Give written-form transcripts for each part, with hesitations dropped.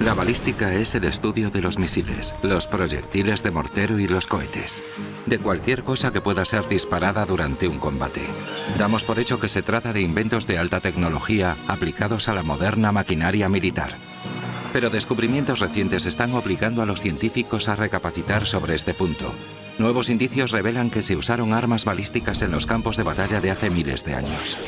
La balística es el estudio de los misiles, los proyectiles de mortero y los cohetes, de cualquier cosa que pueda ser disparada durante un combate. Damos por hecho que se trata de inventos de alta tecnología aplicados a la moderna maquinaria militar. Pero descubrimientos recientes están obligando a los científicos a recapacitar sobre este punto. Nuevos indicios revelan que se usaron armas balísticas en los campos de batalla de hace miles de años.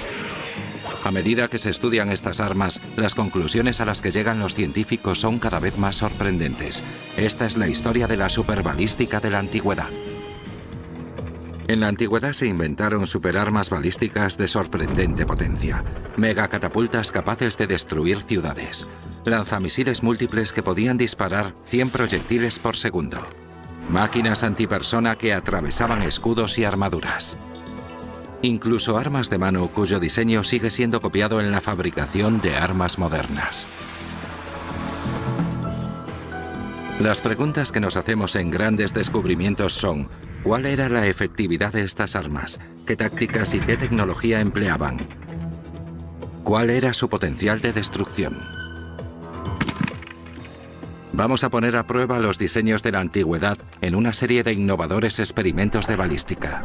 A medida que se estudian estas armas, las conclusiones a las que llegan los científicos son cada vez más sorprendentes. Esta es la historia de la superbalística de la antigüedad. En la antigüedad se inventaron superarmas balísticas de sorprendente potencia, megacatapultas capaces de destruir ciudades, lanzamisiles múltiples que podían disparar 100 proyectiles por segundo, máquinas antipersona que atravesaban escudos y armaduras. Incluso armas de mano cuyo diseño sigue siendo copiado en la fabricación de armas modernas. Las preguntas que nos hacemos en grandes descubrimientos son: ¿cuál era la efectividad de estas armas? ¿Qué tácticas y qué tecnología empleaban? ¿Cuál era su potencial de destrucción? Vamos a poner a prueba los diseños de la antigüedad en una serie de innovadores experimentos de balística.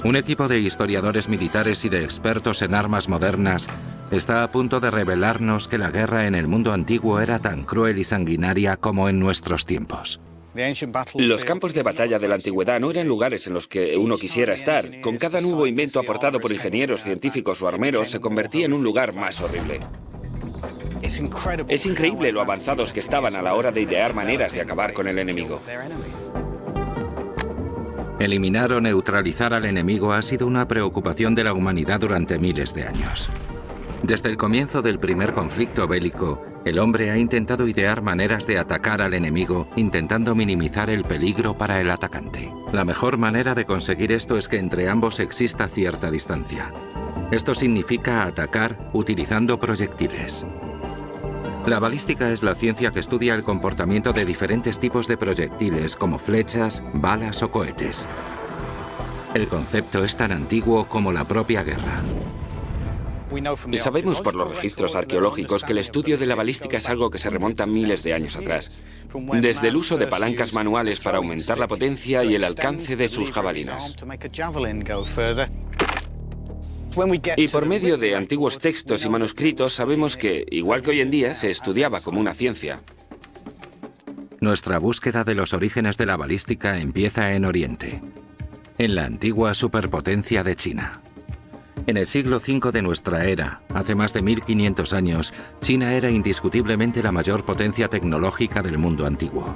Un equipo de historiadores militares y de expertos en armas modernas está a punto de revelarnos que la guerra en el mundo antiguo era tan cruel y sanguinaria como en nuestros tiempos. Los campos de batalla de la antigüedad no eran lugares en los que uno quisiera estar. Con cada nuevo invento aportado por ingenieros, científicos o armeros, se convertía en un lugar más horrible. Es increíble lo avanzados que estaban a la hora de idear maneras de acabar con el enemigo. Eliminar o neutralizar al enemigo ha sido una preocupación de la humanidad durante miles de años. Desde el comienzo del primer conflicto bélico, el hombre ha intentado idear maneras de atacar al enemigo, intentando minimizar el peligro para el atacante. La mejor manera de conseguir esto es que entre ambos exista cierta distancia. Esto significa atacar utilizando proyectiles. La balística es la ciencia que estudia el comportamiento de diferentes tipos de proyectiles como flechas, balas o cohetes. El concepto es tan antiguo como la propia guerra. Sabemos por los registros arqueológicos que el estudio de la balística es algo que se remonta miles de años atrás, desde el uso de palancas manuales para aumentar la potencia y el alcance de sus jabalinas. Y por medio de antiguos textos y manuscritos sabemos que, igual que hoy en día, se estudiaba como una ciencia. Nuestra búsqueda de los orígenes de la balística empieza en Oriente, en la antigua superpotencia de China. En el siglo V de nuestra era, hace más de 1500 años, China era indiscutiblemente la mayor potencia tecnológica del mundo antiguo.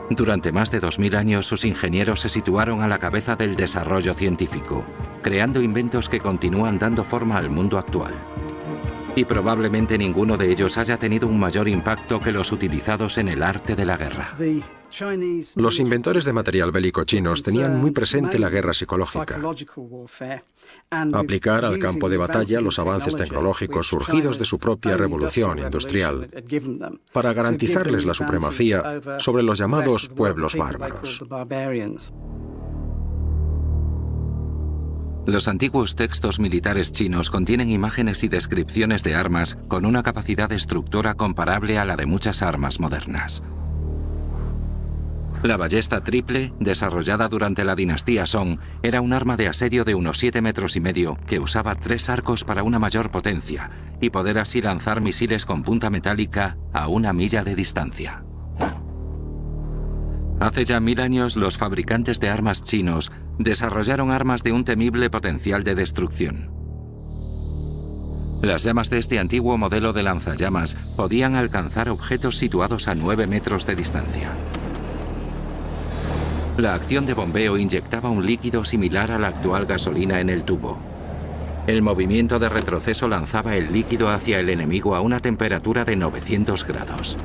Durante más de 2000 años, sus ingenieros se situaron a la cabeza del desarrollo científico, creando inventos que continúan dando forma al mundo actual. Y probablemente ninguno de ellos haya tenido un mayor impacto que los utilizados en el arte de la guerra. Los inventores de material bélico chinos tenían muy presente la guerra psicológica. Aplicar al campo de batalla los avances tecnológicos surgidos de su propia revolución industrial para garantizarles la supremacía sobre los llamados pueblos bárbaros. Los antiguos textos militares chinos contienen imágenes y descripciones de armas con una capacidad destructora comparable a la de muchas armas modernas. La ballesta triple, desarrollada durante la dinastía Song, era un arma de asedio de unos 7,5 metros que usaba 3 arcos para una mayor potencia y poder así lanzar misiles con punta metálica a 1 milla de distancia. Hace ya 1000 años, los fabricantes de armas chinos desarrollaron armas de un temible potencial de destrucción. Las llamas de este antiguo modelo de lanzallamas podían alcanzar objetos situados a 9 metros de distancia. La acción de bombeo inyectaba un líquido similar a la actual gasolina en el tubo. El movimiento de retroceso lanzaba el líquido hacia el enemigo a una temperatura de 900 grados.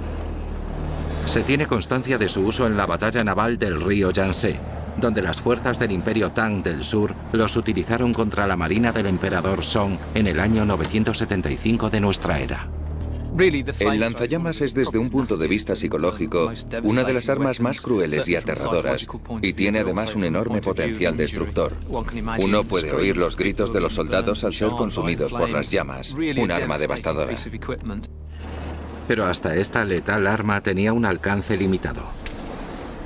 Se tiene constancia de su uso en la batalla naval del río Yangtze, donde las fuerzas del Imperio Tang del Sur los utilizaron contra la marina del emperador Song en el año 975 de nuestra era. El lanzallamas es, desde un punto de vista psicológico, una de las armas más crueles y aterradoras, y tiene además un enorme potencial destructor. Uno puede oír los gritos de los soldados al ser consumidos por las llamas, un arma devastadora. Pero hasta esta letal arma tenía un alcance limitado.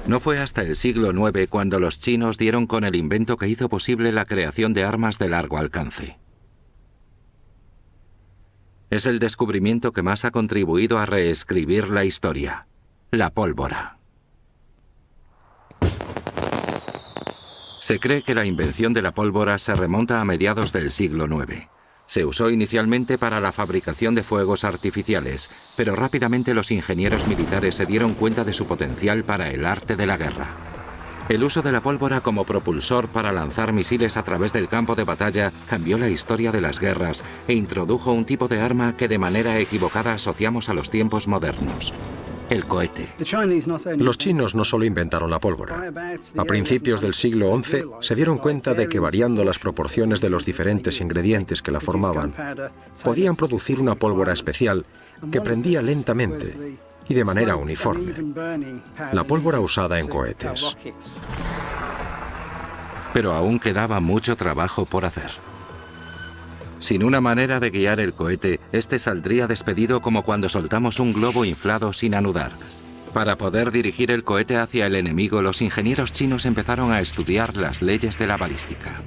No fue hasta el siglo IX cuando los chinos dieron con el invento que hizo posible la creación de armas de largo alcance. Es el descubrimiento que más ha contribuido a reescribir la historia: la pólvora. Se cree que la invención de la pólvora se remonta a mediados del siglo IX. Se usó inicialmente para la fabricación de fuegos artificiales, pero rápidamente los ingenieros militares se dieron cuenta de su potencial para el arte de la guerra. El uso de la pólvora como propulsor para lanzar misiles a través del campo de batalla cambió la historia de las guerras e introdujo un tipo de arma que de manera equivocada asociamos a los tiempos modernos: el cohete. Los chinos no solo inventaron la pólvora. A principios del siglo XI se dieron cuenta de que, variando las proporciones de los diferentes ingredientes que la formaban, podían producir una pólvora especial que prendía lentamente y de manera uniforme: la pólvora usada en cohetes. Pero aún quedaba mucho trabajo por hacer. Sin una manera de guiar el cohete, este saldría despedido como cuando soltamos un globo inflado sin anudar. Para poder dirigir el cohete hacia el enemigo, los ingenieros chinos empezaron a estudiar las leyes de la balística.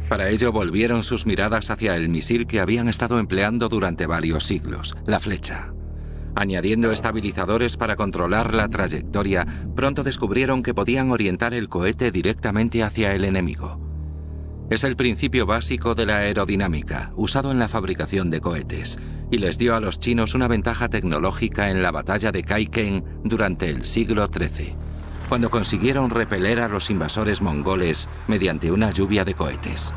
Para ello volvieron sus miradas hacia el misil que habían estado empleando durante varios siglos: la flecha. Añadiendo estabilizadores para controlar la trayectoria, pronto descubrieron que podían orientar el cohete directamente hacia el enemigo. Es el principio básico de la aerodinámica, usado en la fabricación de cohetes, y les dio a los chinos una ventaja tecnológica en la batalla de Kaiken durante el siglo XIII, cuando consiguieron repeler a los invasores mongoles mediante una lluvia de cohetes.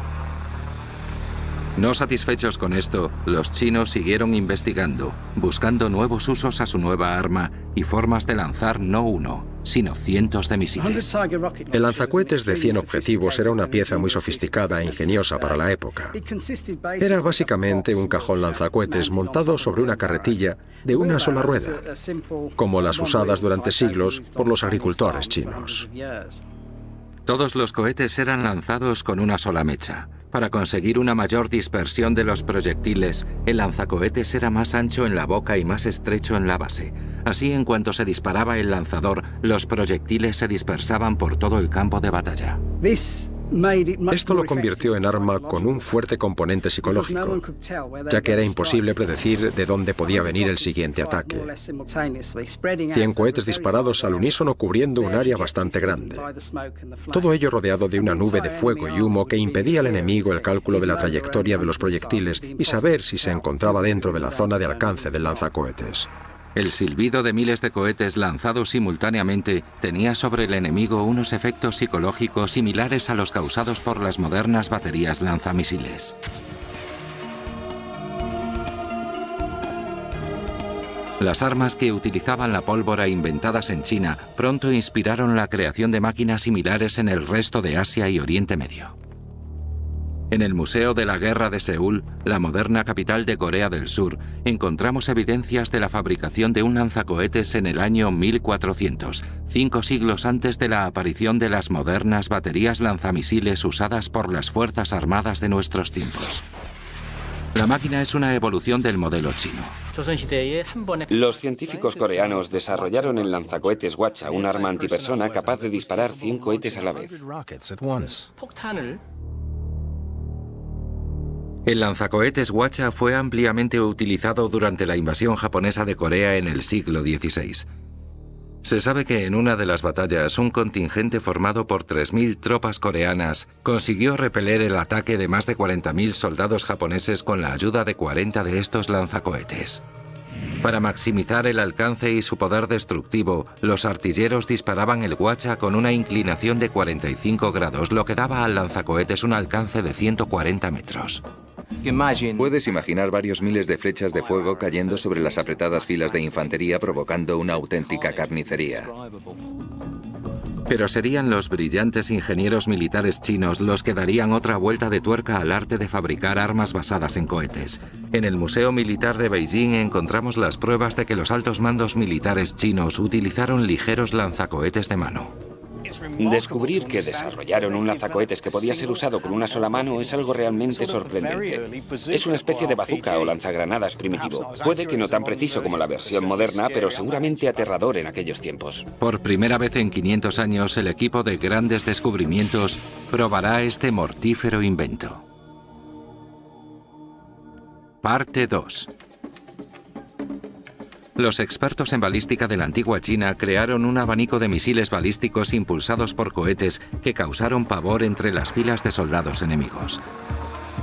No satisfechos con esto, los chinos siguieron investigando, buscando nuevos usos a su nueva arma y formas de lanzar no uno, sino cientos de misiles. El lanzacohetes de 100 objetivos era una pieza muy sofisticada e ingeniosa para la época. Era básicamente un cajón lanzacohetes montado sobre una carretilla de una sola rueda, como las usadas durante siglos por los agricultores chinos. Todos los cohetes eran lanzados con una sola mecha. Para conseguir una mayor dispersión de los proyectiles, el lanzacohetes era más ancho en la boca y más estrecho en la base. Así, en cuanto se disparaba el lanzador, los proyectiles se dispersaban por todo el campo de batalla. Esto lo convirtió en arma con un fuerte componente psicológico, ya que era imposible predecir de dónde podía venir el siguiente ataque. 100 cohetes disparados al unísono cubriendo un área bastante grande. Todo ello rodeado de una nube de fuego y humo que impedía al enemigo el cálculo de la trayectoria de los proyectiles y saber si se encontraba dentro de la zona de alcance del lanzacohetes. El silbido de miles de cohetes lanzados simultáneamente tenía sobre el enemigo unos efectos psicológicos similares a los causados por las modernas baterías lanzamisiles. Las armas que utilizaban la pólvora inventadas en China pronto inspiraron la creación de máquinas similares en el resto de Asia y Oriente Medio. En el Museo de la Guerra de Seúl, la moderna capital de Corea del Sur, encontramos evidencias de la fabricación de un lanzacohetes en el año 1400, 5 siglos antes de la aparición de las modernas baterías lanzamisiles usadas por las Fuerzas Armadas de nuestros tiempos. La máquina es una evolución del modelo chino. Los científicos coreanos desarrollaron el lanzacohetes Hwacha, un arma antipersona capaz de disparar 100 cohetes a la vez. El lanzacohetes Hwacha fue ampliamente utilizado durante la invasión japonesa de Corea en el siglo XVI. Se sabe que en una de las batallas un contingente formado por 3.000 tropas coreanas consiguió repeler el ataque de más de 40.000 soldados japoneses con la ayuda de 40 de estos lanzacohetes. Para maximizar el alcance y su poder destructivo, los artilleros disparaban el Hwacha con una inclinación de 45 grados, lo que daba al lanzacohetes un alcance de 140 metros. Puedes imaginar varios miles de flechas de fuego cayendo sobre las apretadas filas de infantería, provocando una auténtica carnicería. Pero serían los brillantes ingenieros militares chinos los que darían otra vuelta de tuerca al arte de fabricar armas basadas en cohetes. En el Museo Militar de Beijing encontramos las pruebas de que los altos mandos militares chinos utilizaron ligeros lanzacohetes de mano. Descubrir que desarrollaron un lanzacohetes que podía ser usado con una sola mano es algo realmente sorprendente. Es una especie de bazuca o lanzagranadas primitivo. Puede que no tan preciso como la versión moderna, pero seguramente aterrador en aquellos tiempos. Por primera vez en 500 años, el equipo de grandes descubrimientos probará este mortífero invento. Parte 2. Los expertos en balística de la antigua China crearon un abanico de misiles balísticos impulsados por cohetes que causaron pavor entre las filas de soldados enemigos.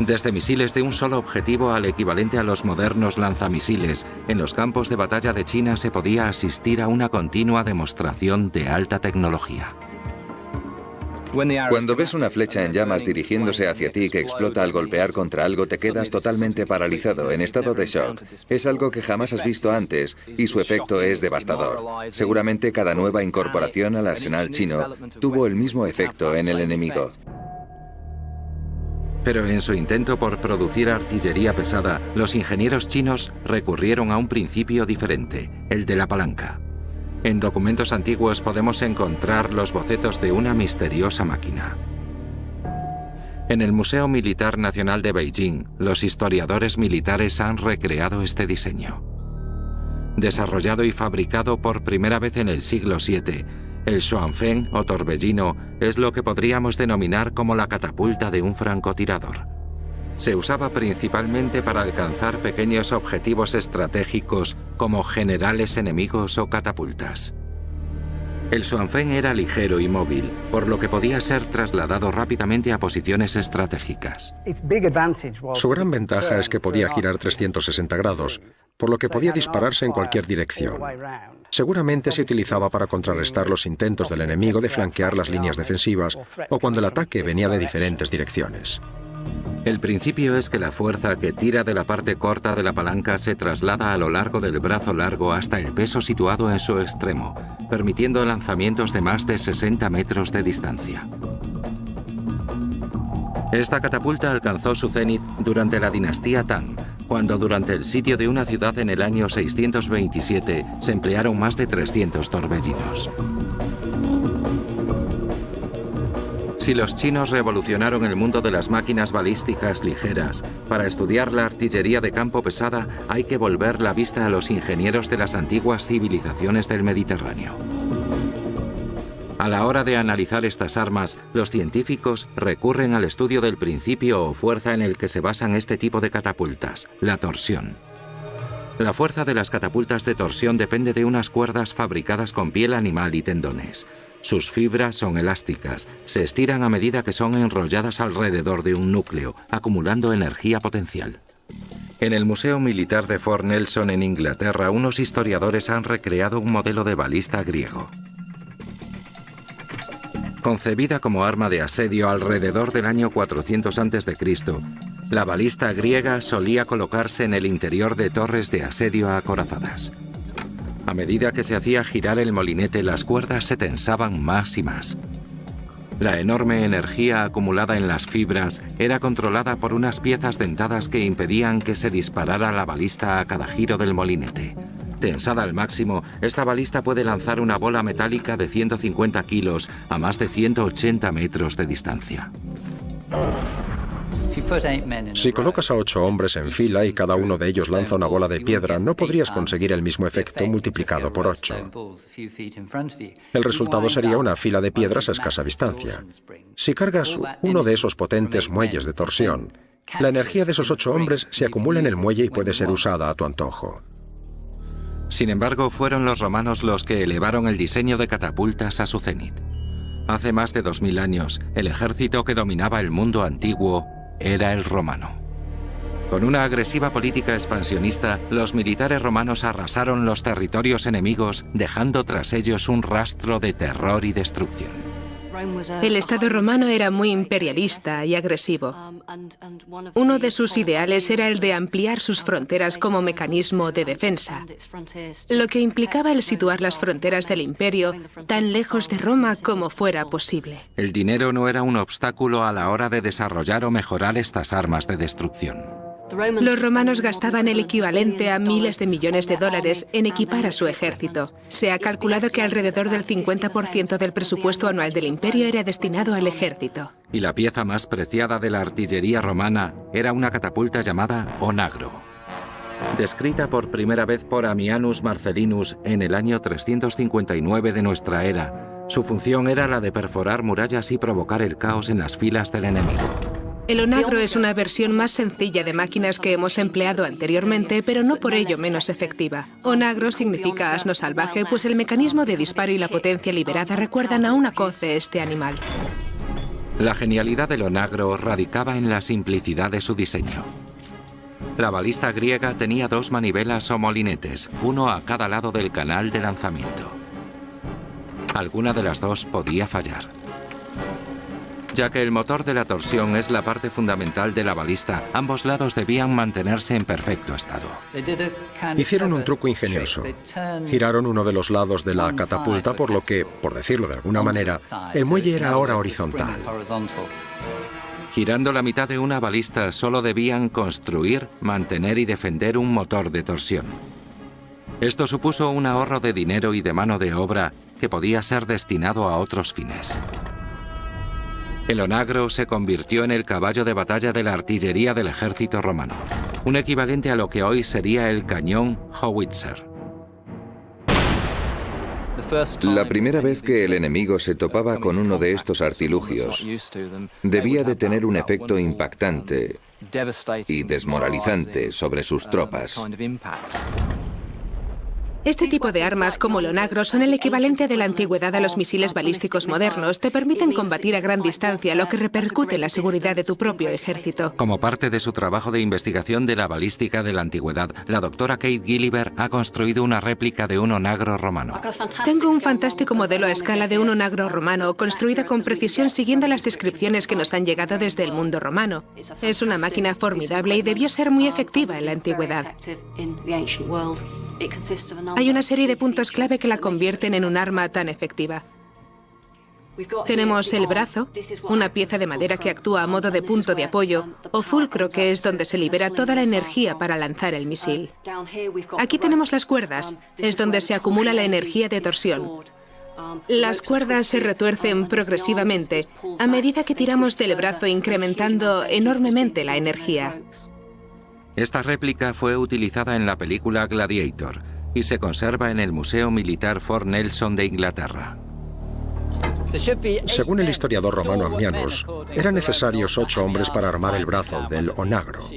Desde misiles de un solo objetivo al equivalente a los modernos lanzamisiles, en los campos de batalla de China se podía asistir a una continua demostración de alta tecnología. Cuando ves una flecha en llamas dirigiéndose hacia ti que explota al golpear contra algo, te quedas totalmente paralizado, en estado de shock. Es algo que jamás has visto antes y su efecto es devastador. Seguramente cada nueva incorporación al arsenal chino tuvo el mismo efecto en el enemigo. Pero en su intento por producir artillería pesada, los ingenieros chinos recurrieron a un principio diferente, el de la palanca. En documentos antiguos podemos encontrar los bocetos de una misteriosa máquina. En el Museo Militar Nacional de Beijing, los historiadores militares han recreado este diseño. Desarrollado y fabricado por primera vez en el siglo VII, el Xuanfeng o torbellino es lo que podríamos denominar como la catapulta de un francotirador. Se usaba principalmente para alcanzar pequeños objetivos estratégicos como generales enemigos o catapultas. El Xuanfeng era ligero y móvil, por lo que podía ser trasladado rápidamente a posiciones estratégicas. Su gran ventaja es que podía girar 360 grados, por lo que podía dispararse en cualquier dirección. Seguramente se utilizaba para contrarrestar los intentos del enemigo de flanquear las líneas defensivas o cuando el ataque venía de diferentes direcciones. El principio es que la fuerza que tira de la parte corta de la palanca se traslada a lo largo del brazo largo hasta el peso situado en su extremo, permitiendo lanzamientos de más de 60 metros de distancia. Esta catapulta alcanzó su cenit durante la dinastía Tang, cuando durante el sitio de una ciudad en el año 627 se emplearon más de 300 torbellinos. Si los chinos revolucionaron el mundo de las máquinas balísticas ligeras, para estudiar la artillería de campo pesada hay que volver la vista a los ingenieros de las antiguas civilizaciones del Mediterráneo. A la hora de analizar estas armas, los científicos recurren al estudio del principio o fuerza en el que se basan este tipo de catapultas, la torsión. La fuerza de las catapultas de torsión depende de unas cuerdas fabricadas con piel animal y tendones. Sus fibras son elásticas, se estiran a medida que son enrolladas alrededor de un núcleo, acumulando energía potencial. En el Museo Militar de Fort Nelson en Inglaterra, unos historiadores han recreado un modelo de balista griego. Concebida como arma de asedio alrededor del año 400 a.C., la balista griega solía colocarse en el interior de torres de asedio acorazadas. A medida que se hacía girar el molinete, las cuerdas se tensaban más y más. La enorme energía acumulada en las fibras era controlada por unas piezas dentadas que impedían que se disparara la balista a cada giro del molinete. Tensada al máximo, esta balista puede lanzar una bola metálica de 150 kilos a más de 180 metros de distancia. Si colocas a 8 hombres en fila y cada uno de ellos lanza una bola de piedra, no podrías conseguir el mismo efecto multiplicado por 8. El resultado sería una fila de piedras a escasa distancia. Si cargas uno de esos potentes muelles de torsión, la energía de esos 8 hombres se acumula en el muelle y puede ser usada a tu antojo. Sin embargo, fueron los romanos los que elevaron el diseño de catapultas a su cenit. Hace más de 2000 años, el ejército que dominaba el mundo antiguo era el romano. Con una agresiva política expansionista, los militares romanos arrasaron los territorios enemigos, dejando tras ellos un rastro de terror y destrucción. El Estado romano era muy imperialista y agresivo. Uno de sus ideales era el de ampliar sus fronteras como mecanismo de defensa, lo que implicaba el situar las fronteras del imperio tan lejos de Roma como fuera posible. El dinero no era un obstáculo a la hora de desarrollar o mejorar estas armas de destrucción. Los romanos gastaban el equivalente a miles de millones de dólares en equipar a su ejército. Se ha calculado que alrededor del 50% del presupuesto anual del imperio era destinado al ejército. Y la pieza más preciada de la artillería romana era una catapulta llamada onagro. Descrita por primera vez por Ammianus Marcellinus en el año 359 de nuestra era, su función era la de perforar murallas y provocar el caos en las filas del enemigo. El onagro es una versión más sencilla de máquinas que hemos empleado anteriormente, pero no por ello menos efectiva. Onagro significa asno salvaje, pues el mecanismo de disparo y la potencia liberada recuerdan a una coz de este animal. La genialidad del onagro radicaba en la simplicidad de su diseño. La balista griega tenía 2 manivelas o molinetes, uno a cada lado del canal de lanzamiento. Alguna de las dos podía fallar. Ya que el motor de la torsión es la parte fundamental de la balista, ambos lados debían mantenerse en perfecto estado. Hicieron un truco ingenioso. Giraron uno de los lados de la catapulta, por lo que, por decirlo de alguna manera, el muelle era ahora horizontal. Girando la mitad de una balista, solo debían construir, mantener y defender un motor de torsión. Esto supuso un ahorro de dinero y de mano de obra que podía ser destinado a otros fines. El onagro se convirtió en el caballo de batalla de la artillería del ejército romano, un equivalente a lo que hoy sería el cañón howitzer. La primera vez que el enemigo se topaba con uno de estos artilugios, debía de tener un efecto impactante y desmoralizante sobre sus tropas. Este tipo de armas, como el onagro, son el equivalente de la antigüedad a los misiles balísticos modernos. Te permiten combatir a gran distancia, lo que repercute en la seguridad de tu propio ejército. Como parte de su trabajo de investigación de la balística de la antigüedad, la doctora Kate Gilliver ha construido una réplica de un onagro romano. Tengo un fantástico modelo a escala de un onagro romano, construida con precisión siguiendo las descripciones que nos han llegado desde el mundo romano. Es una máquina formidable y debió ser muy efectiva en la antigüedad. Hay una serie de puntos clave que la convierten en un arma tan efectiva. Tenemos el brazo, una pieza de madera que actúa a modo de punto de apoyo, o fulcro, que es donde se libera toda la energía para lanzar el misil. Aquí tenemos las cuerdas, es donde se acumula la energía de torsión. Las cuerdas se retuercen progresivamente a medida que tiramos del brazo, incrementando enormemente la energía. Esta réplica fue utilizada en la película Gladiator y se conserva en el Museo Militar Fort Nelson de Inglaterra. Según el historiador romano Ammianus, eran necesarios 8 hombres para armar el brazo del onagro,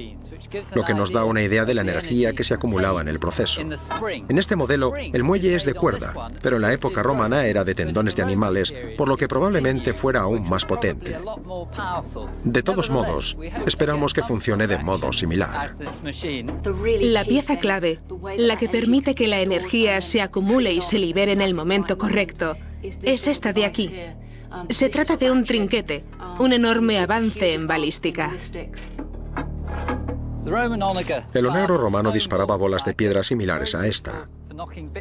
lo que nos da una idea de la energía que se acumulaba en el proceso. En este modelo, el muelle es de cuerda, pero en la época romana era de tendones de animales, por lo que probablemente fuera aún más potente. De todos modos, esperamos que funcione de modo similar. La pieza clave, la que permite que la energía se acumule y se libere en el momento correcto, es esta de aquí. Se trata de un trinquete, un enorme avance en balística. El onagro romano disparaba bolas de piedra similares a esta,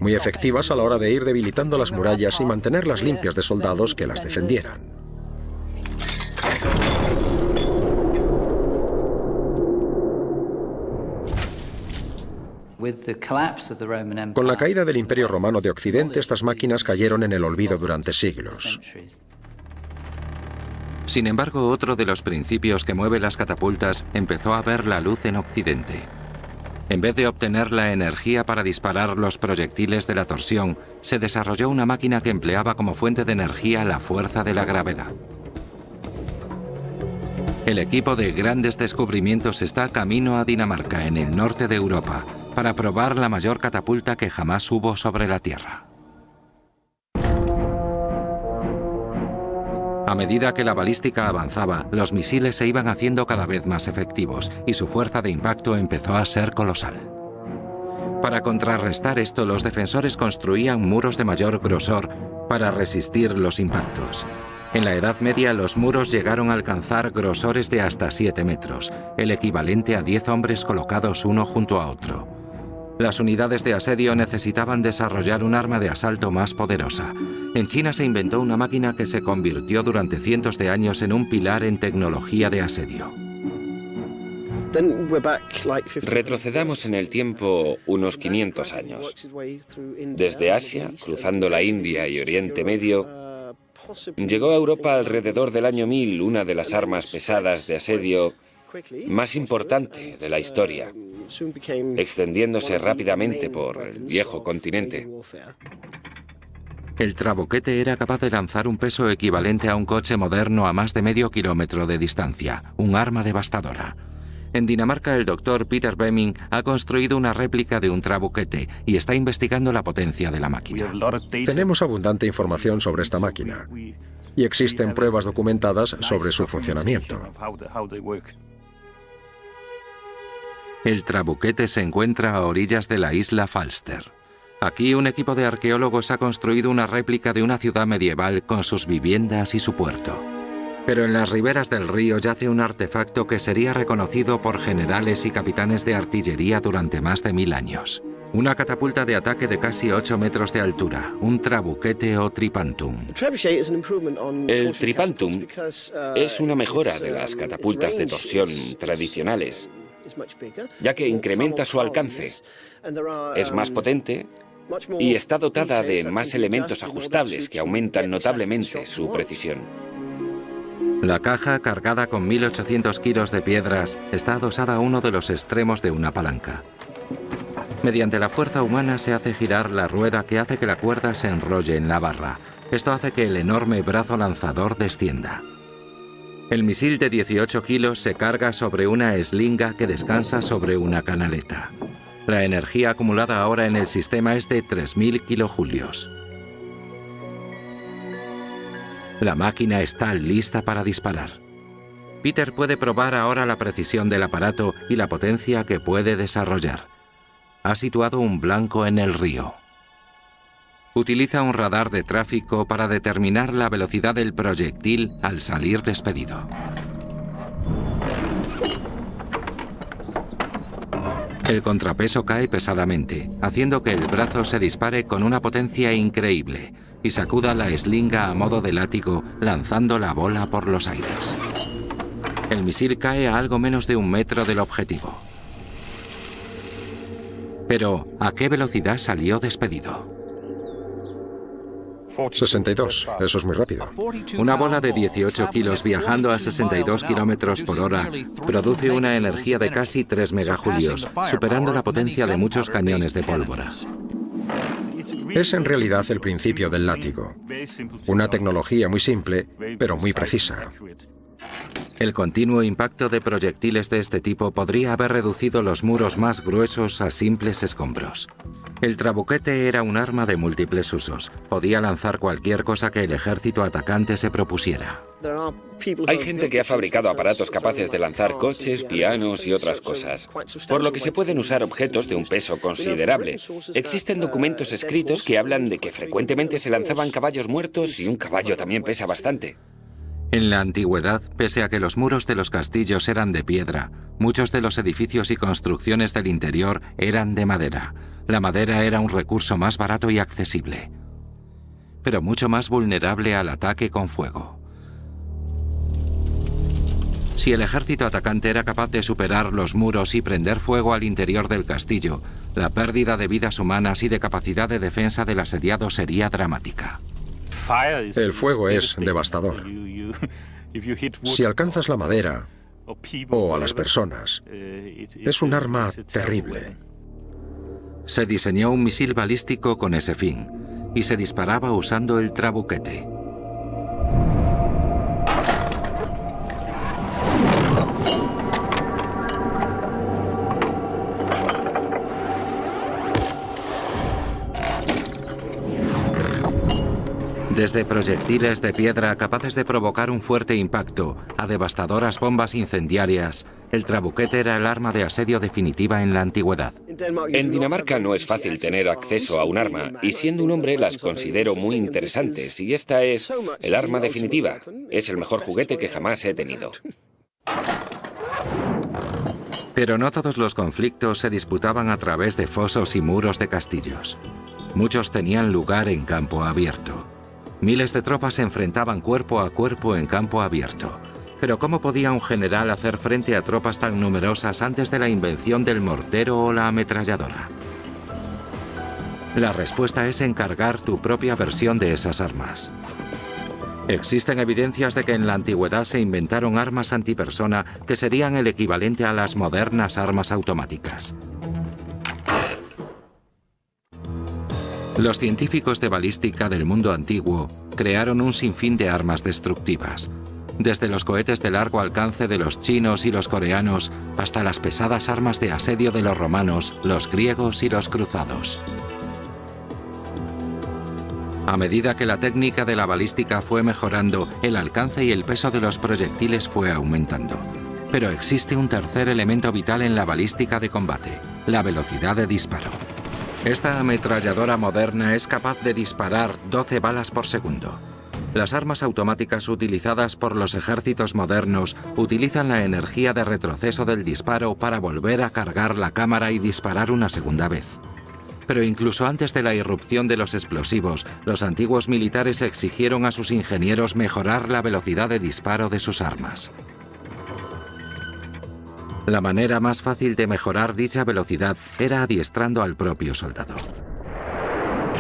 muy efectivas a la hora de ir debilitando las murallas y mantenerlas limpias de soldados que las defendieran. Con la caída del Imperio Romano de Occidente, estas máquinas cayeron en el olvido durante siglos. Sin embargo, otro de los principios que mueve las catapultas empezó a ver la luz en Occidente. En vez de obtener la energía para disparar los proyectiles de la torsión, se desarrolló una máquina que empleaba como fuente de energía la fuerza de la gravedad. El equipo de grandes descubrimientos está camino a Dinamarca, en el norte de Europa, para probar la mayor catapulta que jamás hubo sobre la Tierra. A medida que la balística avanzaba, los misiles se iban haciendo cada vez más efectivos y su fuerza de impacto empezó a ser colosal. Para contrarrestar esto, los defensores construían muros de mayor grosor para resistir los impactos. En la Edad Media los muros llegaron a alcanzar grosores de hasta 7 metros, el equivalente a 10 hombres colocados uno junto a otro. Las unidades de asedio necesitaban desarrollar un arma de asalto más poderosa. En China se inventó una máquina que se convirtió durante cientos de años en un pilar en tecnología de asedio. Retrocedamos en el tiempo unos 500 años. Desde Asia, cruzando la India y Oriente Medio, llegó a Europa alrededor del año 1000 una de las armas pesadas de asedio más importante de la historia, extendiéndose rápidamente por el viejo continente. El trabuquete era capaz de lanzar un peso equivalente a un coche moderno a más de medio kilómetro de distancia, un arma devastadora. En Dinamarca, el doctor Peter Bemming ha construido una réplica de un trabuquete y está investigando la potencia de la máquina. Tenemos abundante información sobre esta máquina y existen pruebas documentadas sobre su funcionamiento. El trabuquete se encuentra a orillas de la isla Falster. Aquí un equipo de arqueólogos ha construido una réplica de una ciudad medieval con sus viviendas y su puerto. Pero en las riberas del río yace un artefacto que sería reconocido por generales y capitanes de artillería durante más de 1000 años. Una catapulta de ataque de casi 8 metros de altura, un trabuquete o tripantum. El tripantum es una mejora de las catapultas de torsión tradicionales, ya que incrementa su alcance, es más potente y está dotada de más elementos ajustables que aumentan notablemente su precisión. La caja, cargada con 1800 kilos de piedras, está adosada a uno de los extremos de una palanca. Mediante la fuerza humana se hace girar la rueda que hace que la cuerda se enrolle en la barra. Esto hace que el enorme brazo lanzador descienda. El misil de 18 kilos se carga sobre una eslinga que descansa sobre una canaleta. La energía acumulada ahora en el sistema es de 3000 kilojulios. La máquina está lista para disparar. Peter puede probar ahora la precisión del aparato y la potencia que puede desarrollar. Ha situado un blanco en el río. Utiliza un radar de tráfico para determinar la velocidad del proyectil al salir despedido. El contrapeso cae pesadamente, haciendo que el brazo se dispare con una potencia increíble y sacuda la eslinga a modo de látigo, lanzando la bola por los aires. El misil cae a algo menos de 1 metro del objetivo. Pero, ¿a qué velocidad salió despedido? 62, eso es muy rápido. Una bola de 18 kilos viajando a 62 kilómetros por hora produce una energía de casi 3 megajulios, superando la potencia de muchos cañones de pólvora. Es en realidad el principio del látigo. Una tecnología muy simple, pero muy precisa. El continuo impacto de proyectiles de este tipo podría haber reducido los muros más gruesos a simples escombros. El trabuquete era un arma de múltiples usos. Podía lanzar cualquier cosa que el ejército atacante se propusiera. Hay gente que ha fabricado aparatos capaces de lanzar coches, pianos y otras cosas, por lo que se pueden usar objetos de un peso considerable. Existen documentos escritos que hablan de que frecuentemente se lanzaban caballos muertos y un caballo también pesa bastante. En la antigüedad, pese a que los muros de los castillos eran de piedra, muchos de los edificios y construcciones del interior eran de madera. La madera era un recurso más barato y accesible, pero mucho más vulnerable al ataque con fuego. Si el ejército atacante era capaz de superar los muros y prender fuego al interior del castillo, la pérdida de vidas humanas y de capacidad de defensa del asediado sería dramática. El fuego es devastador. Si alcanzas la madera o a las personas, es un arma terrible. Se diseñó un misil balístico con ese fin y se disparaba usando el trabuquete. Desde proyectiles de piedra capaces de provocar un fuerte impacto a devastadoras bombas incendiarias, el trabuquete era el arma de asedio definitiva en la antigüedad. En Dinamarca no es fácil tener acceso a un arma, y siendo un hombre las considero muy interesantes, y esta es el arma definitiva. Es el mejor juguete que jamás he tenido. Pero no todos los conflictos se disputaban a través de fosos y muros de castillos. Muchos tenían lugar en campo abierto. Miles de tropas se enfrentaban cuerpo a cuerpo en campo abierto. Pero ¿cómo podía un general hacer frente a tropas tan numerosas antes de la invención del mortero o la ametralladora? La respuesta es encargar tu propia versión de esas armas. Existen evidencias de que en la antigüedad se inventaron armas antipersona que serían el equivalente a las modernas armas automáticas. Los científicos de balística del mundo antiguo crearon un sinfín de armas destructivas, desde los cohetes de largo alcance de los chinos y los coreanos hasta las pesadas armas de asedio de los romanos, los griegos y los cruzados. A medida que la técnica de la balística fue mejorando, el alcance y el peso de los proyectiles fue aumentando. Pero existe un tercer elemento vital en la balística de combate: la velocidad de disparo. Esta ametralladora moderna es capaz de disparar 12 balas por segundo. Las armas automáticas utilizadas por los ejércitos modernos utilizan la energía de retroceso del disparo para volver a cargar la cámara y disparar una segunda vez. Pero incluso antes de la irrupción de los explosivos, los antiguos militares exigieron a sus ingenieros mejorar la velocidad de disparo de sus armas. La manera más fácil de mejorar dicha velocidad era adiestrando al propio soldado.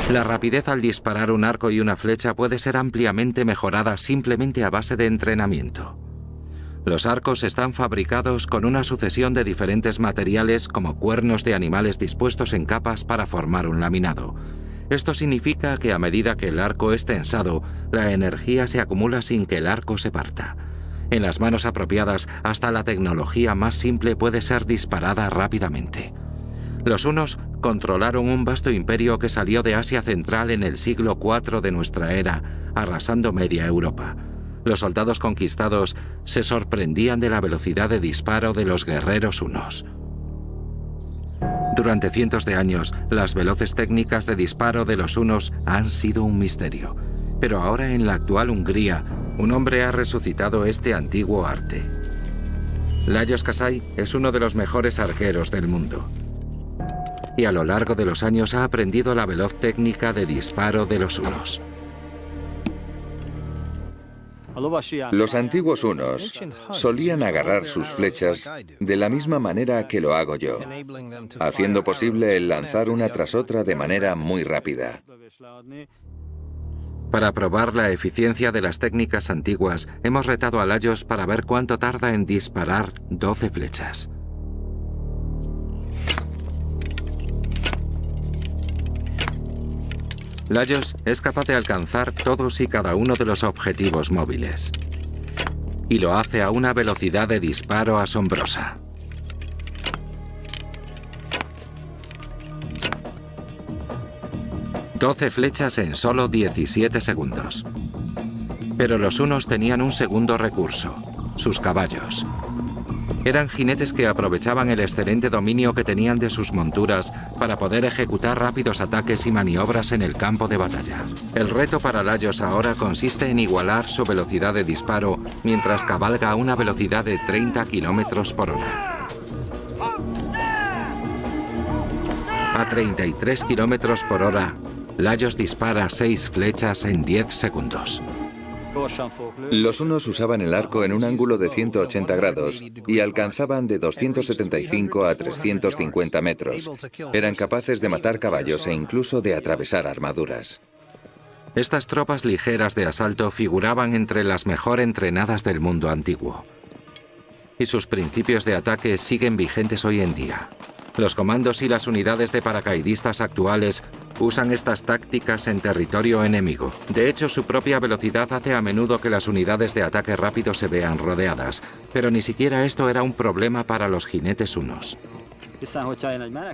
La rapidez al disparar un arco y una flecha puede ser ampliamente mejorada simplemente a base de entrenamiento. Los arcos están fabricados con una sucesión de diferentes materiales como cuernos de animales dispuestos en capas para formar un laminado. Esto significa que a medida que el arco es tensado, la energía se acumula sin que el arco se parta. En las manos apropiadas, hasta la tecnología más simple puede ser disparada rápidamente. Los hunos controlaron un vasto imperio que salió de Asia Central en el siglo IV de nuestra era, arrasando media Europa. Los soldados conquistados se sorprendían de la velocidad de disparo de los guerreros hunos. Durante cientos de años, las veloces técnicas de disparo de los hunos han sido un misterio. Pero ahora en la actual Hungría, un hombre ha resucitado este antiguo arte. Lajos Kasai es uno de los mejores arqueros del mundo. Y a lo largo de los años ha aprendido la veloz técnica de disparo de los hunos. Los antiguos hunos solían agarrar sus flechas de la misma manera que lo hago yo, haciendo posible el lanzar una tras otra de manera muy rápida. Para probar la eficiencia de las técnicas antiguas, hemos retado a Lajos para ver cuánto tarda en disparar 12 flechas. Lajos es capaz de alcanzar todos y cada uno de los objetivos móviles. Y lo hace a una velocidad de disparo asombrosa. ...12 flechas en solo 17 segundos. Pero los hunos tenían un segundo recurso: sus caballos. Eran jinetes que aprovechaban el excelente dominio que tenían de sus monturas para poder ejecutar rápidos ataques y maniobras en el campo de batalla. El reto para Lajos ahora consiste en igualar su velocidad de disparo mientras cabalga a una velocidad de 30 km por hora. A 33 km por hora, Lajos dispara 6 flechas en 10 segundos. Los hunos usaban el arco en un ángulo de 180 grados y alcanzaban de 275 a 350 metros. Eran capaces de matar caballos e incluso de atravesar armaduras. Estas tropas ligeras de asalto figuraban entre las mejor entrenadas del mundo antiguo. Y sus principios de ataque siguen vigentes hoy en día. Los comandos y las unidades de paracaidistas actuales usan estas tácticas en territorio enemigo. De hecho, su propia velocidad hace a menudo que las unidades de ataque rápido se vean rodeadas, pero ni siquiera esto era un problema para los jinetes hunos.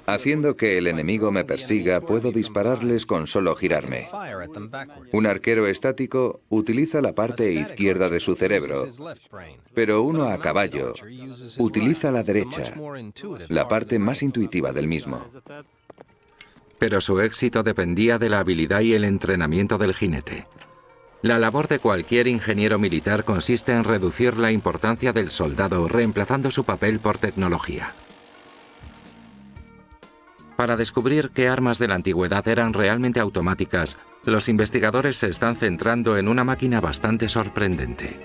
Haciendo que el enemigo me persiga, puedo dispararles con solo girarme. Un arquero estático utiliza la parte izquierda de su cerebro, pero uno a caballo utiliza la derecha, la parte más intuitiva del mismo. Pero su éxito dependía de la habilidad y el entrenamiento del jinete. La labor de cualquier ingeniero militar consiste en reducir la importancia del soldado, reemplazando su papel por tecnología. Para descubrir qué armas de la antigüedad eran realmente automáticas, los investigadores se están centrando en una máquina bastante sorprendente.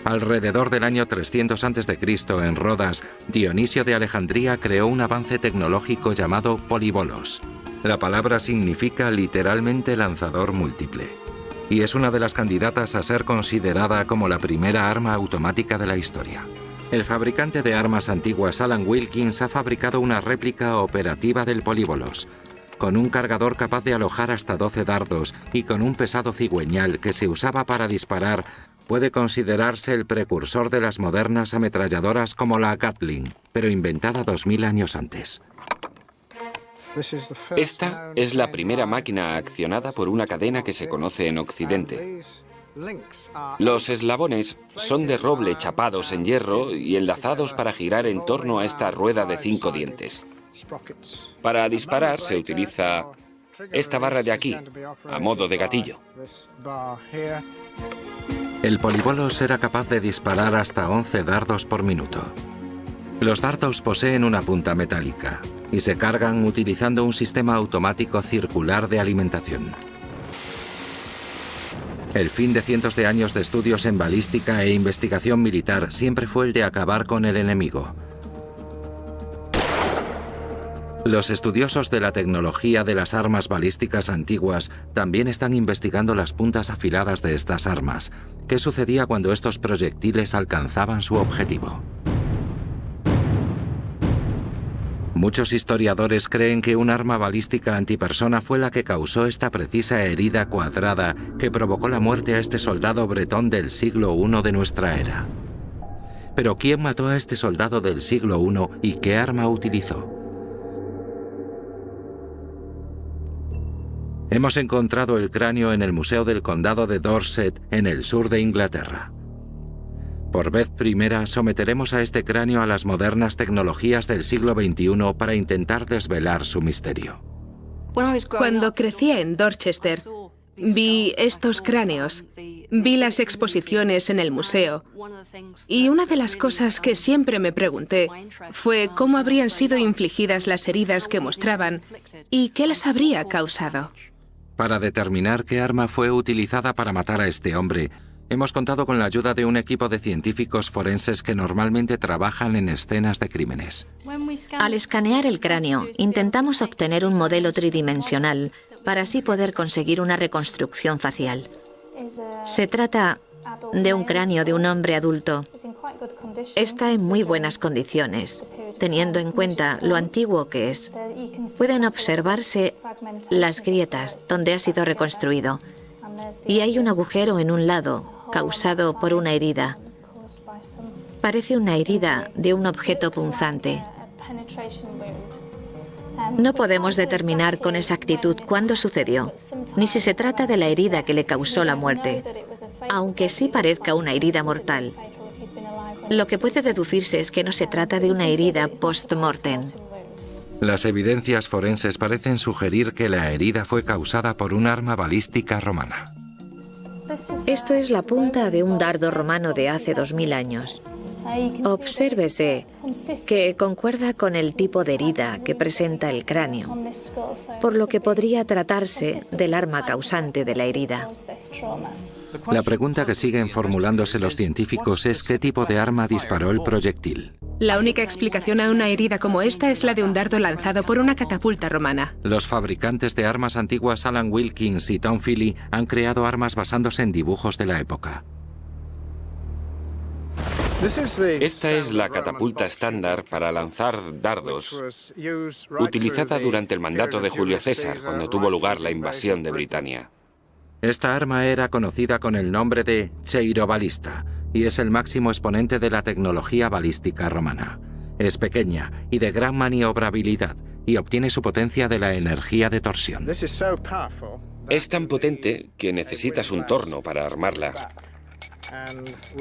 Alrededor del año 300 a.C., en Rodas, Dionisio de Alejandría creó un avance tecnológico llamado polibolos. La palabra significa literalmente lanzador múltiple, y es una de las candidatas a ser considerada como la primera arma automática de la historia. El fabricante de armas antiguas Alan Wilkins ha fabricado una réplica operativa del polibolos, con un cargador capaz de alojar hasta 12 dardos y con un pesado cigüeñal que se usaba para disparar. Puede considerarse el precursor de las modernas ametralladoras como la Gatling, pero inventada 2000 años antes. Esta es la primera máquina accionada por una cadena que se conoce en Occidente. Los eslabones son de roble chapados en hierro y enlazados para girar en torno a esta rueda de 5 dientes. Para disparar se utiliza esta barra de aquí, a modo de gatillo. El polibolos era capaz de disparar hasta 11 dardos por minuto. Los dardos poseen una punta metálica y se cargan utilizando un sistema automático circular de alimentación. El fin de cientos de años de estudios en balística e investigación militar siempre fue el de acabar con el enemigo. Los estudiosos de la tecnología de las armas balísticas antiguas también están investigando las puntas afiladas de estas armas. ¿Qué sucedía cuando estos proyectiles alcanzaban su objetivo? Muchos historiadores creen que un arma balística antipersona fue la que causó esta precisa herida cuadrada que provocó la muerte a este soldado bretón del siglo I de nuestra era. Pero ¿quién mató a este soldado del siglo I y qué arma utilizó? Hemos encontrado el cráneo en el Museo del Condado de Dorset, en el sur de Inglaterra. Por vez primera, someteremos a este cráneo a las modernas tecnologías del siglo XXI para intentar desvelar su misterio. Cuando crecía en Dorchester, vi estos cráneos, vi las exposiciones en el museo, y una de las cosas que siempre me pregunté fue cómo habrían sido infligidas las heridas que mostraban y qué las habría causado. Para determinar qué arma fue utilizada para matar a este hombre, hemos contado con la ayuda de un equipo de científicos forenses que normalmente trabajan en escenas de crímenes. Al escanear el cráneo, intentamos obtener un modelo tridimensional para así poder conseguir una reconstrucción facial. Se trata de un cráneo de un hombre adulto. Está en muy buenas condiciones, teniendo en cuenta lo antiguo que es. Pueden observarse las grietas donde ha sido reconstruido. Y hay un agujero en un lado, causado por una herida. Parece una herida de un objeto punzante. No podemos determinar con exactitud cuándo sucedió, ni si se trata de la herida que le causó la muerte, aunque sí parezca una herida mortal. Lo que puede deducirse es que no se trata de una herida post-mortem. Las evidencias forenses parecen sugerir que la herida fue causada por un arma balística romana. Esto es la punta de un dardo romano de hace 2000 años. Obsérvese que concuerda con el tipo de herida que presenta el cráneo, por lo que podría tratarse del arma causante de la herida. La pregunta que siguen formulándose los científicos es qué tipo de arma disparó el proyectil. La única explicación a una herida como esta es la de un dardo lanzado por una catapulta romana. Los fabricantes de armas antiguas Alan Wilkins y Tom Philly han creado armas basándose en dibujos de la época. Esta es la catapulta estándar para lanzar dardos, utilizada durante el mandato de Julio César, cuando tuvo lugar la invasión de Britania. Esta arma era conocida con el nombre de Cheiro balista y es el máximo exponente de la tecnología balística romana. Es pequeña y de gran maniobrabilidad y obtiene su potencia de la energía de torsión. Es tan potente que necesitas un torno para armarla.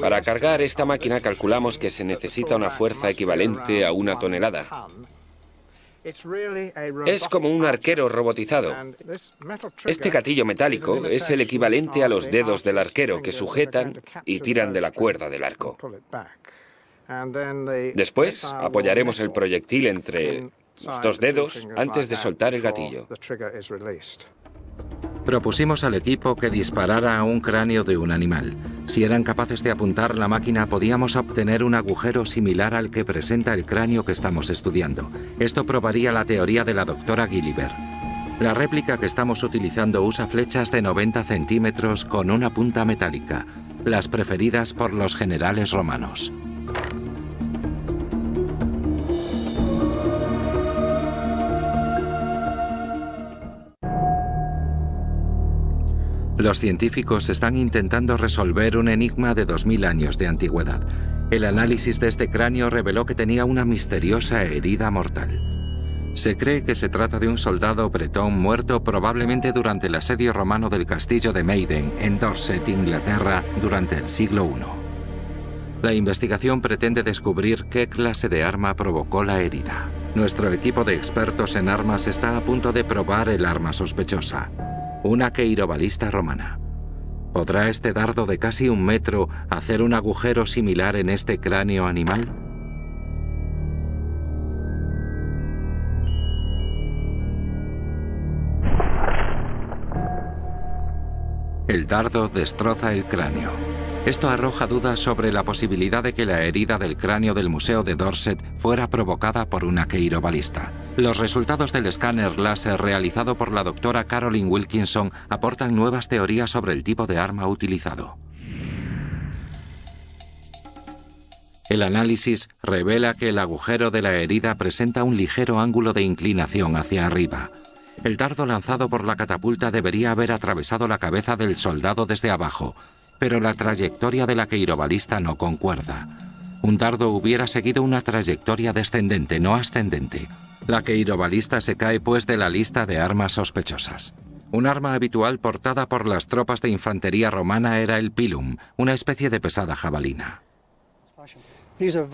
Para cargar esta máquina calculamos que se necesita una fuerza equivalente a 1 tonelada. Es como un arquero robotizado. Este gatillo metálico es el equivalente a los dedos del arquero que sujetan y tiran de la cuerda del arco. Después apoyaremos el proyectil entre los 2 dedos antes de soltar el gatillo. Propusimos al equipo que disparara a un cráneo de un animal. Si eran capaces de apuntar la máquina, podíamos obtener un agujero similar al que presenta el cráneo que estamos estudiando. Esto probaría la teoría de la doctora Gilliver. La réplica que estamos utilizando usa flechas de 90 centímetros con una punta metálica, las preferidas por los generales romanos. Los científicos están intentando resolver un enigma de 2000 años de antigüedad. El análisis de este cráneo reveló que tenía una misteriosa herida mortal. Se cree que se trata de un soldado bretón muerto probablemente durante el asedio romano del castillo de Maiden, en Dorset, Inglaterra, durante el siglo I. La investigación pretende descubrir qué clase de arma provocó la herida. Nuestro equipo de expertos en armas está a punto de probar el arma sospechosa. Una queirobalista romana. ¿Podrá este dardo de casi 1 metro hacer un agujero similar en este cráneo animal? El dardo destroza el cráneo. Esto arroja dudas sobre la posibilidad de que la herida del cráneo del Museo de Dorset fuera provocada por una queirobalista. Los resultados del escáner láser realizado por la doctora Caroline Wilkinson aportan nuevas teorías sobre el tipo de arma utilizado. El análisis revela que el agujero de la herida presenta un ligero ángulo de inclinación hacia arriba. El dardo lanzado por la catapulta debería haber atravesado la cabeza del soldado desde abajo, pero la trayectoria de la queirobalista no concuerda. Un dardo hubiera seguido una trayectoria descendente, no ascendente. La queirobalista se cae pues de la lista de armas sospechosas. Un arma habitual portada por las tropas de infantería romana era el pilum, una especie de pesada jabalina.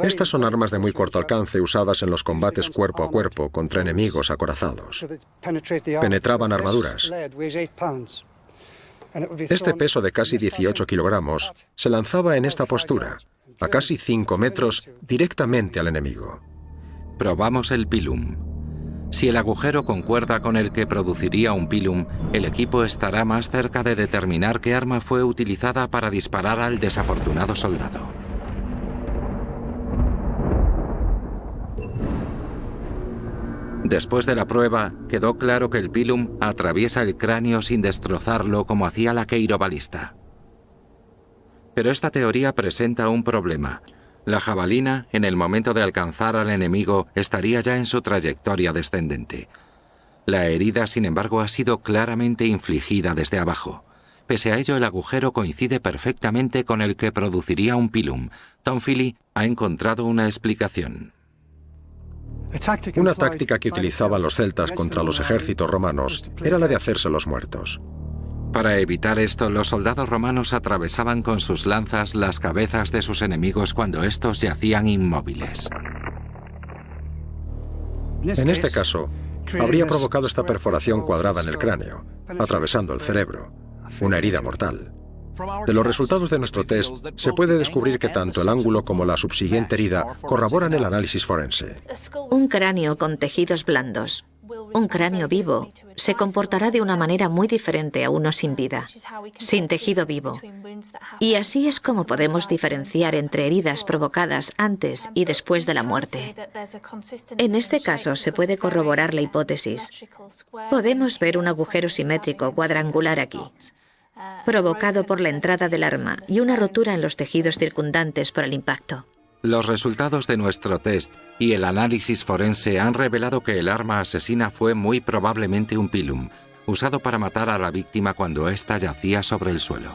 Estas son armas de muy corto alcance usadas en los combates cuerpo a cuerpo contra enemigos acorazados. Penetraban armaduras. Este peso de casi 18 kilogramos se lanzaba en esta postura, a casi 5 metros, directamente al enemigo. Probamos el pilum. Si el agujero concuerda con el que produciría un pilum, el equipo estará más cerca de determinar qué arma fue utilizada para disparar al desafortunado soldado. Después de la prueba, quedó claro que el pilum atraviesa el cráneo sin destrozarlo como hacía la queirobalista. Pero esta teoría presenta un problema. La jabalina, en el momento de alcanzar al enemigo, estaría ya en su trayectoria descendente. La herida, sin embargo, ha sido claramente infligida desde abajo. Pese a ello, el agujero coincide perfectamente con el que produciría un pilum. Tom Feely ha encontrado una explicación. Una táctica que utilizaban los celtas contra los ejércitos romanos era la de hacerse los muertos. Para evitar esto, los soldados romanos atravesaban con sus lanzas las cabezas de sus enemigos cuando estos yacían inmóviles. En este caso, habría provocado esta perforación cuadrada en el cráneo, atravesando el cerebro, una herida mortal. De los resultados de nuestro test, se puede descubrir que tanto el ángulo como la subsiguiente herida corroboran el análisis forense. Un cráneo con tejidos blandos, un cráneo vivo, se comportará de una manera muy diferente a uno sin vida, sin tejido vivo. Y así es como podemos diferenciar entre heridas provocadas antes y después de la muerte. En este caso se puede corroborar la hipótesis. Podemos ver un agujero simétrico cuadrangular aquí, provocado por la entrada del arma y una rotura en los tejidos circundantes por el impacto. Los resultados de nuestro test y el análisis forense han revelado que el arma asesina fue muy probablemente un pilum, usado para matar a la víctima cuando ésta yacía sobre el suelo.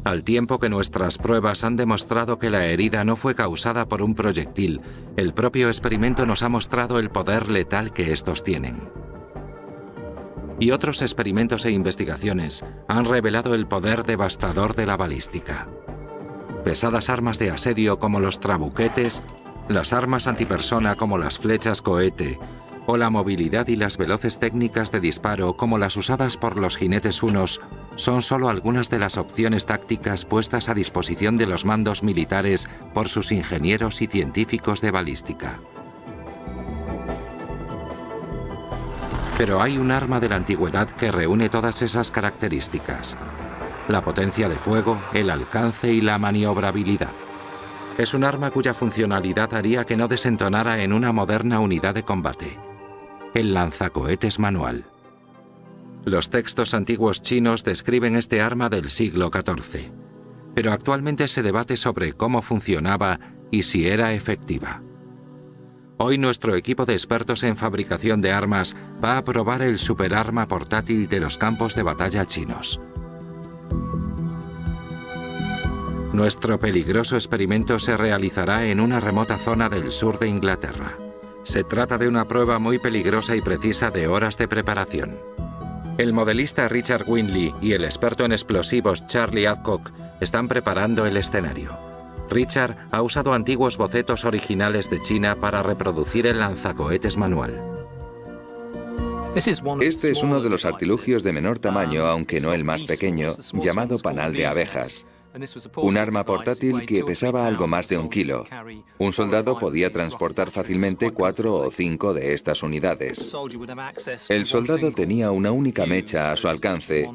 Al tiempo que nuestras pruebas han demostrado que la herida no fue causada por un proyectil, el propio experimento nos ha mostrado el poder letal que estos tienen. Y otros experimentos e investigaciones han revelado el poder devastador de la balística. Pesadas armas de asedio como los trabuquetes, las armas antipersona como las flechas cohete, o la movilidad y las veloces técnicas de disparo como las usadas por los jinetes hunos son solo algunas de las opciones tácticas puestas a disposición de los mandos militares por sus ingenieros y científicos de balística. Pero hay un arma de la antigüedad que reúne todas esas características: la potencia de fuego, el alcance y la maniobrabilidad. Es un arma cuya funcionalidad haría que no desentonara en una moderna unidad de combate: el lanzacohetes manual. Los textos antiguos chinos describen este arma del siglo XIV, pero actualmente se debate sobre cómo funcionaba y si era efectiva. Hoy nuestro equipo de expertos en fabricación de armas va a probar el superarma portátil de los campos de batalla chinos. Nuestro peligroso experimento se realizará en una remota zona del sur de Inglaterra. Se trata de una prueba muy peligrosa y precisa de horas de preparación. El modelista Richard Winley y el experto en explosivos Charlie Adcock están preparando el escenario. Richard ha usado antiguos bocetos originales de China para reproducir el lanzacohetes manual. Este es uno de los artilugios de menor tamaño, aunque no el más pequeño, llamado panal de abejas. Un arma portátil que pesaba algo más de 1 kilo. Un soldado podía transportar fácilmente 4 o 5 de estas unidades. El soldado tenía una única mecha a su alcance,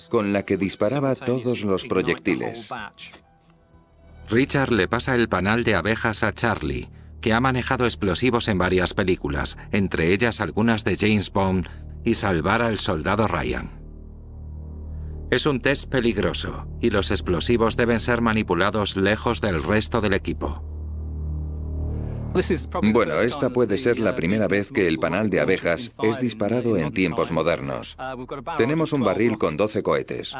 con la que disparaba todos los proyectiles. Richard le pasa el panal de abejas a Charlie, que ha manejado explosivos en varias películas, entre ellas algunas de James Bond y Salvar al soldado Ryan. Es un test peligroso y los explosivos deben ser manipulados lejos del resto del equipo. Bueno, esta puede ser la primera vez que el panal de abejas es disparado en tiempos modernos. Tenemos un barril con 12 cohetes.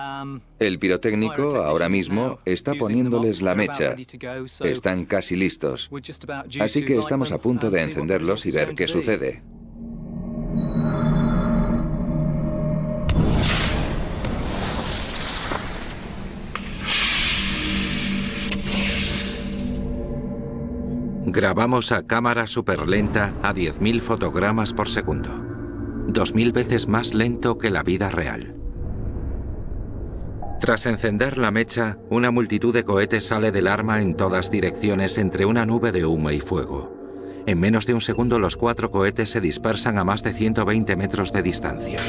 El pirotécnico ahora mismo está poniéndoles la mecha. Están casi listos. Así que estamos a punto de encenderlos y ver qué sucede. Grabamos a cámara superlenta a 10.000 fotogramas por segundo. 2.000 veces más lento que la vida real. Tras encender la mecha, una multitud de cohetes sale del arma en todas direcciones entre una nube de humo y fuego. En menos de un segundo los 4 cohetes se dispersan a más de 120 metros de distancia.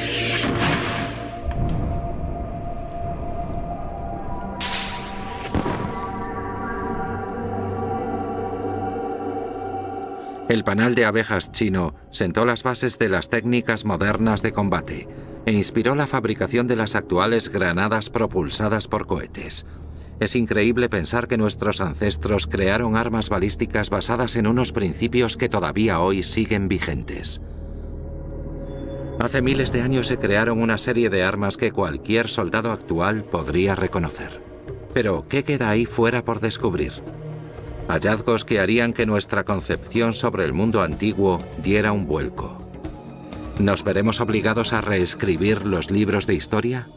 El panal de abejas chino sentó las bases de las técnicas modernas de combate e inspiró la fabricación de las actuales granadas propulsadas por cohetes. Es increíble pensar que nuestros ancestros crearon armas balísticas basadas en unos principios que todavía hoy siguen vigentes. Hace miles de años se crearon una serie de armas que cualquier soldado actual podría reconocer. Pero, ¿qué queda ahí fuera por descubrir? Hallazgos que harían que nuestra concepción sobre el mundo antiguo diera un vuelco. ¿Nos veremos obligados a reescribir los libros de historia?